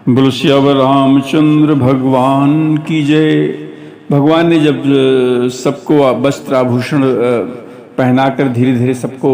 बोलो श्यावर रामचंद्र भगवान की जय। भगवान ने जब सबको वस्त्र आभूषण पहनाकर धीरे धीरे सबको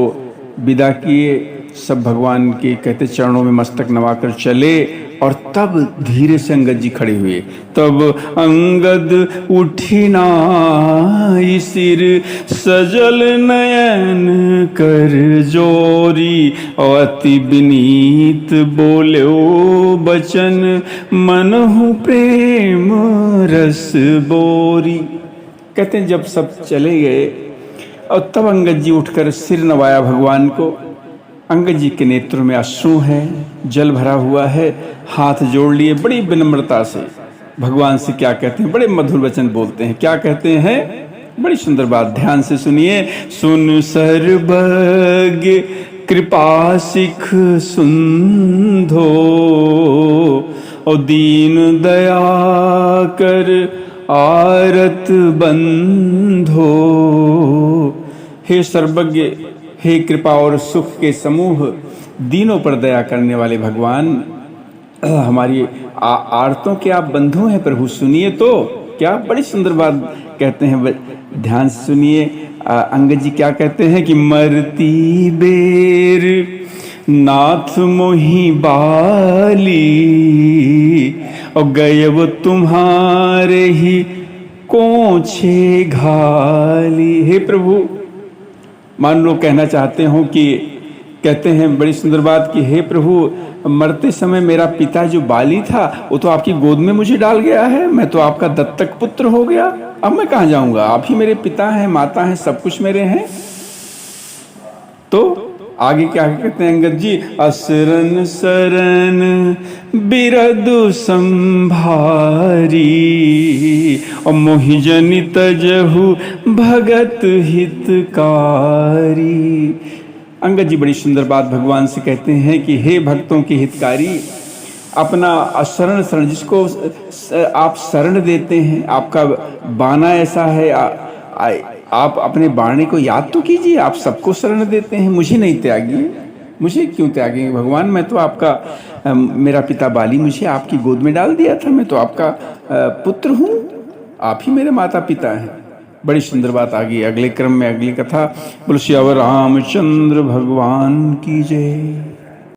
विदा किए, सब भगवान के कहते चरणों में मस्तक नवाकर चले, और तब धीरे से अंगद जी खड़े हुए। तब अंगद उठी नाई सिर, सजल नयन कर जोरी, और अति विनीत बोल्यो बचन, मनहु प्रेम रस बोरी। कहते हैं जब सब चले गए और तब अंगद जी उठकर सिर नवाया भगवान को। अंगद जी के नेत्रों में अश्रु है, जल भरा हुआ है, हाथ जोड़ लिए बड़ी विनम्रता से भगवान से क्या कहते हैं, बड़े मधुर वचन बोलते हैं। क्या कहते हैं, बड़ी सुंदर बात, ध्यान से सुनिए। सुन सर्वज्ञ कृपा सिख सुंधो, और दीन दया कर आरत बंधो। हे सर्वज्ञ, हे कृपा और सुख के समूह, दीनों पर दया करने वाले भगवान, हमारी आरतों के आप बंधु हैं प्रभु, सुनिए तो। क्या बड़ी सुंदर बात कहते हैं, ध्यान से सुनिए। अंगद जी क्या कहते हैं कि मरती बेर नाथ मोहि बाली, और गए वो तुम्हारे ही कोछे घाली। हे प्रभु, मान लो कहना चाहते हो कि कहते हैं बड़ी सुंदर बात कि हे प्रभु, मरते समय मेरा पिता जो बाली था वो तो आपकी गोद में मुझे डाल गया है, मैं तो आपका दत्तक पुत्र हो गया, अब मैं कहाँ जाऊंगा, आप ही मेरे पिता हैं, माता हैं, सब कुछ मेरे हैं। तो आगे क्या कहते हैं अंगद जी, असरन सरन बिरदु संभारी, और मोहि जनि तजहु भगत हितकारी। अंगद जी बड़ी सुंदर बात भगवान से कहते हैं कि हे भक्तों के हितकारी, अपना शरण जिसको आप शरण देते हैं, आपका बाना ऐसा है, आप अपने बाणे को याद तो कीजिए। आप सबको शरण देते हैं, मुझे नहीं त्यागिए। मुझे क्यों त्यागेंगे भगवान, मैं तो आपका मेरा पिता बाली मुझे आपकी गोद में डाल दिया था, मैं तो आपका पुत्र हूँ, आप ही मेरे माता पिता हैं। बड़ी सुंदर बात आ गई अगले क्रम में, अगली कथा। बोलो श्यावर रामचंद्र भगवान की जय।